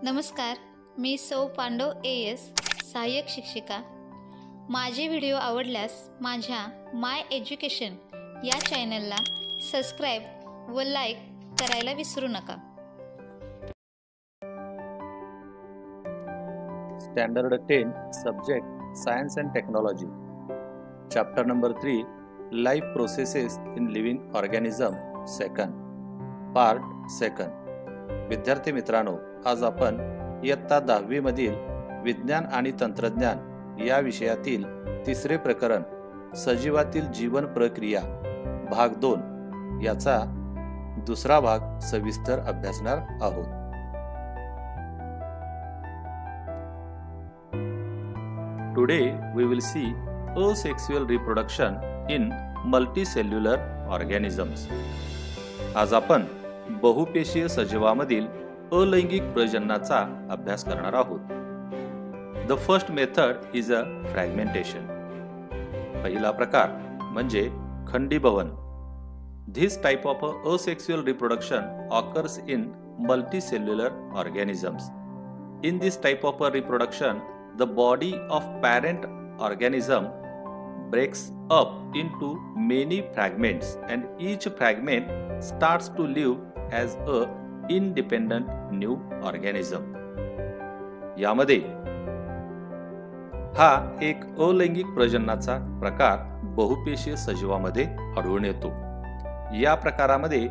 नमस्कार, मी सौ पांडव AS सहाय्यक शिक्षिका। माझे व्हिडिओ आवडल्यास माझ्या माय एज्युकेशन या चॅनलला सबस्क्राईब व लाईक करायला विसरू नका। Standard 10 Subject Science and Technology Chapter number 3 Life Processes in Living Organism Second Part 2 विद्यार्थी मित्रांनो, आज आपण इयत्ता 10वी मधील विज्ञान आणि तंत्रज्ञान या विषयातील तिसरे प्रकरण सजीवातील जीवन प्रक्रिया भाग 2 याचा दुसरा भाग सविस्तर अभ्यासणार आहोत। Today we will see asexual reproduction in multicellular organisms. आज आपण बहुपेशीय सजीवामधील अलैंगिक प्रजननाचा अभ्यास करणार आहोत। The first method is a fragmentation. पहिला प्रकार म्हणजे खंडीभवन. This type of asexual reproduction occurs in multicellular organisms. In this type of reproduction, the body of parent organism breaks up into many fragments and each fragment starts to live as a independent new organism. यामध्ये हा एक अलैंगिक प्रजननाचा प्रकार बहुपेशीय सजीवामध्ये आढळून येतो। या प्रकारामध्ये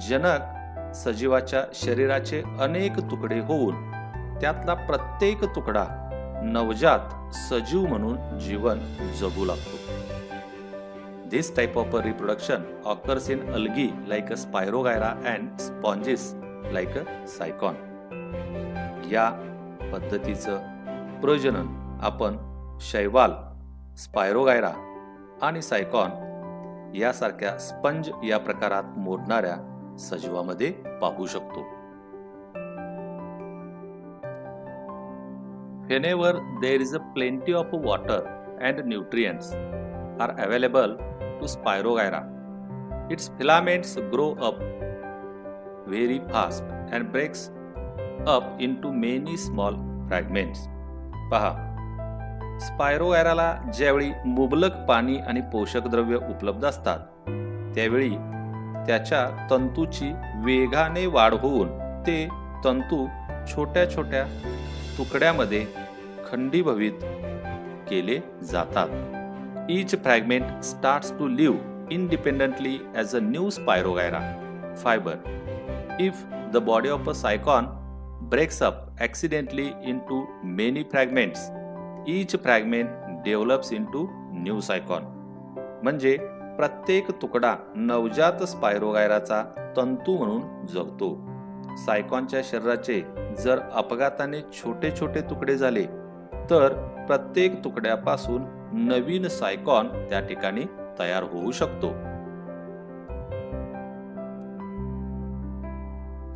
जनक सजीवाच्या शरीराचे अनेक तुकडे होऊन त्यातला प्रत्येक तुकडा नवजात सजीव म्हणून जीवन जगू लागतो। This type of reproduction occurs in algae like a Spirogyra and sponges like a Cycon. या पद्धतीचं प्रजनन आपण शैवाल, स्पायरोगायरा आणि सायकॉन यासारख्या स्पंज या प्रकारात मोडणाऱ्या सजीवामध्ये पाहू शकतो। Whenever there is a plenty of water and nutrients are available to Spirogyra, its filaments grow up very fast and breaks up into many small fragments. पहा, स्पायरोगायराला ज्यावेळी मुबलक पाणी आणि पोषक द्रव्य उपलब्ध असतात त्यावेळी त्याच्या तंतूची वेगाने वाढ होऊन ते तंतू छोट्या छोट्या तुकड्यामध्ये खंडीभवित केले जातात। Each fragment starts to live independently as a new Spirogyra fiber. If the body of a cycon breaks up accidentally into many fragments, each fragment develops into new cycon. म्हणजे प्रत्येक तुकडा नवजात स्पायरोगायराचा तंतू म्हणून जगतो। सायकॉनच्या शरीराचे जर अपघाताने छोटे छोटे तुकडे झाले तर प्रत्येक तुकड्यापासून नवीन सायकॉन त्या ठिकाणी तयार होऊ शकतो।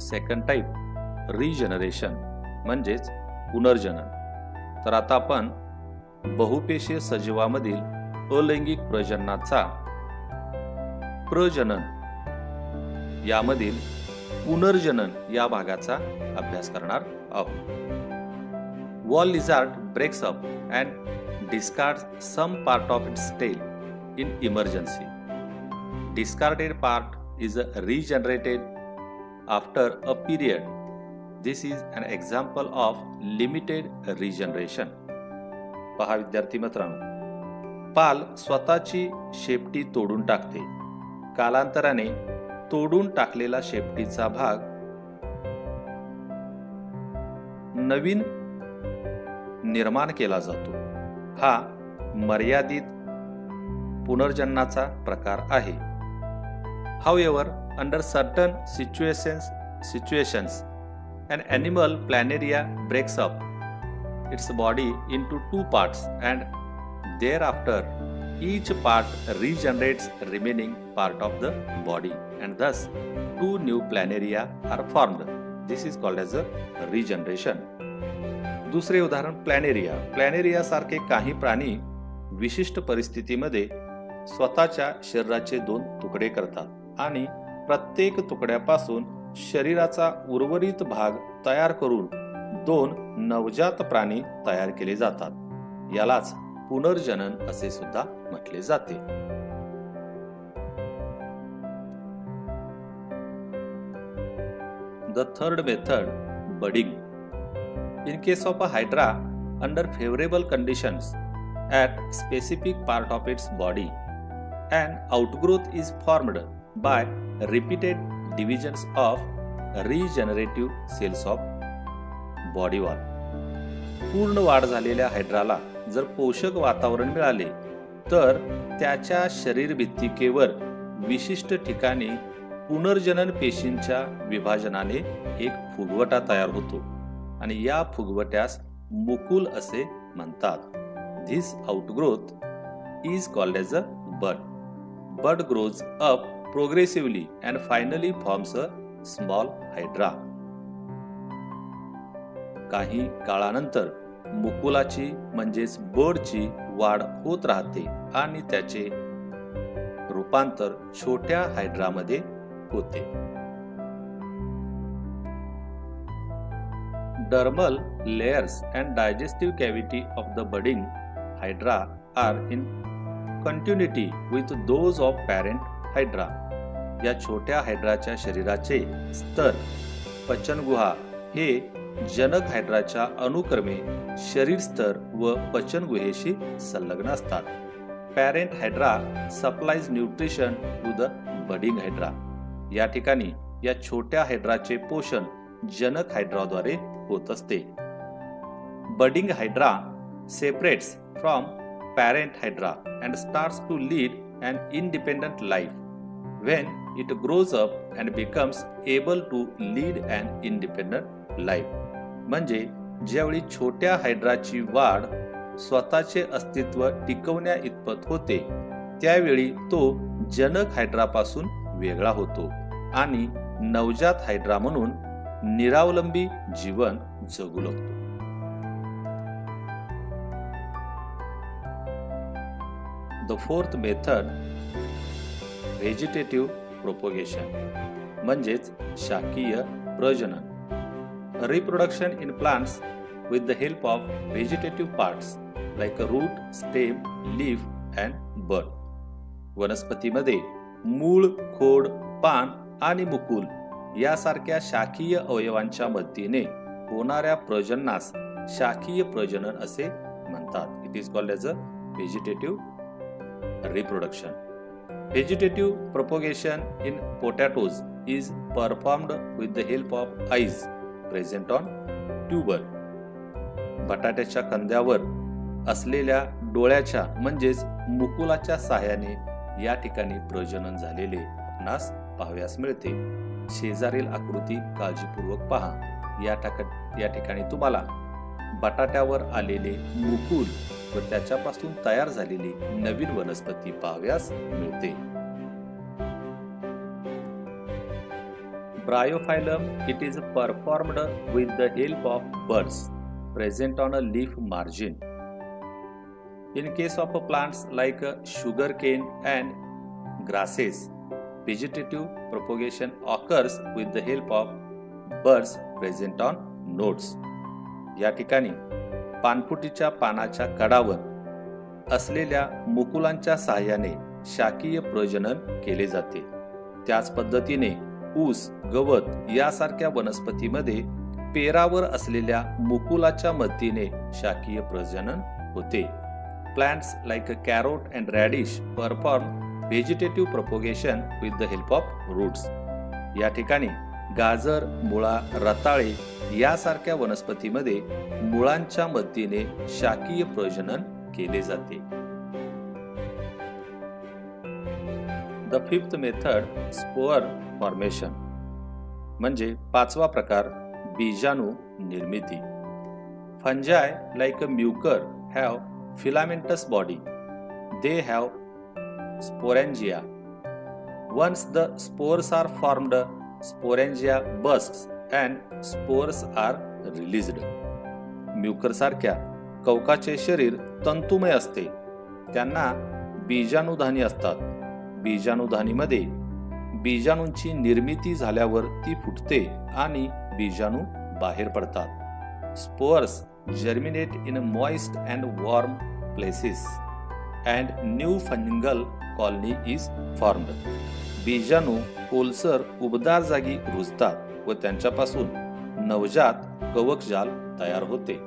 सेकंड टाइप रिजनरेशन म्हणजेच पुनर्जनन। तर आता आपण बहुपेशीय सजीवामधील अलैंगिक प्रजननाचा प्रजनन यामधील पुनर्जनन या भागाचा अभ्यास करणार आहोत। Wall lizard breaks up and discards some part of its tail in emergency. Discarded part is regenerated after a period. This is an example of limited regeneration. पहा विद्यार्थी मित्रांनो, पाल स्वतःची शेपटी तोडून टाकते। कालांतराने तोडून टाकलेला शेपटीचा भाग नवीन निर्माण केला जातो। हा मर्यादित पुनर्जननाचा प्रकार आहे। However, under certain situations, an animal planaria breaks up its body into two parts and thereafter each part regenerates remaining part of the body and thus two new planaria are formed. This is called as a regeneration. दुसरे उदाहरण planaria. Planaria सारखे काही प्राणी विशिष्ट परिस्थितीमध्ये स्वतःच्या शरीराचे 2 तुकडे करतात आणि प्रत्येक तुकड्यापासून शरीराचा उर्वरित भाग तयार करून 2 नवजात प्राणी तयार केले जातात. यालाच पुनर्जनन असे सुद्धा म्हटले जाते. The third method, budding. In case of a hydra, under favorable conditions at specific part of its body, an outgrowth is formed by repeated divisions of regenerative cells of body wall. पूर्ण वाढ झालेल्या हायड्राला जर पोषक वातावरण मिळाले तर त्याच्या शरीरभित्तिकेवर विशिष्ट ठिकाणी पुनर्जनन पेशींच्या विभाजनाने एक फुगवटा तयार होतो आणि या फुगवट्यास मुकुल असे म्हणतात. This outgrowth is called as a bud. Bud grows up progressively and finally forms a small hydra. काही काळानंतर मुकुलाची म्हणजेच बडची वाढ होत राहते आणि त्याचे रूपांतर छोट्या हायड्रामध्ये होते. Dermal layers and digestive cavity of the budding hydra are in continuity with those of parent hydra. या छोट्या हायड्राच्या शरीराचे स्तर पचनगुहा हे जनक हायड्राच्या अनुक्रमे शरीर स्तर व पचनगुहेशी संलग्न असतात. Parent hydra supplies nutrition to the budding hydra. या ठिकाणी या छोट्या हायड्राचे पोषण जनक हायड्राद्वारे होत असते. Budding hydra separates from parent hydra and starts to lead an independent life when it grows up and becomes able to lead an independent life. म्हणजे ज्यावेळी छोट्या हायड्राची वाढ स्वतःचे अस्तित्व टिकवण्या इतपत होते त्यावेळी तो जनक हायड्रापासून वेगळा होतो आणि नवजात हायड्रा म्हणून निरावलंबी जीवन जगू लागतो. The fourth method, vegetative propagation म्हणजेच शाकीय प्रजनन. Reproduction in plants with the help of vegetative parts like a root, stem, leaf and bud. वनस्पतीमध्ये मूळ, खोड, पान आणि मुकुल यासारख्या शाकीय अवयवांच्या मदतीने होणाऱ्या प्रजननास शाकीय प्रजनन असे म्हणतात. It is called as a vegetative reproduction. Vegetative propagation in potatoes is performed with the help of eyes present on tuber. बटाट्याच्या कंद्यावर असलेल्या डोळ्याच्या म्हणजेच मुकुलाच्या सहाय्याने या ठिकाणी प्रजनन झालेले आपणास पाहाव्यास मिळते. शेजारील आकृती काळजीपूर्वक पहा. या ठिकाणी तुम्हाला बटाट्यावर आलेले मुकुल व त्याच्यापासून तयार झालेली नवीन वनस्पती पाहाव्यास मिळते. Bryophyllum it is performed with the help of birds present on a leaf margin. In case of plants like sugarcane and grasses, vegetative propagation occurs with the help of buds present on nodes. या ठिकाणी पानफुटीच्या पानाच्या कडावर असलेल्या मुकुलांच्या सहाय्याने शाकीय प्रजनन केले जाते. त्याच पद्धतीने ऊस, गवत यासारख्या वनस्पतीमध्ये पेरावर असलेल्या मुकुलाच्या मदतीने शाकीय प्रजनन होते. Plants like carrot and radish perform vegetative propagation with the help of roots. या ठिकाणी गाजर, मुळा, रताळे यासारख्या वनस्पतीमध्ये मुळांच्या मदतीने शाकीय प्रजनन केले जाते. The fifth method, spore formation म्हणजे पाचवा प्रकार, बीजाणू निर्मिती. Fungi like a mucor have filamentous body. They have sporangia. Once the spores are formed, sporangia bursts and spores are released. Mucor सारख्या कवकाचे शरीर तंतुमय असते. त्यांना बीजाणुधानी असतात. बीजाणुधानीमध्ये बीजाणूंची निर्मिती झाल्यावर ती फुटते आणि बीजाणू बाहेर पडतात. Spores germinate in moist and warm places, and new fungal colony is formed. बीजाणू ओलसर उबदार जागी रुजतात व त्यांच्यापासून नवजात कवकजाल तयार होते.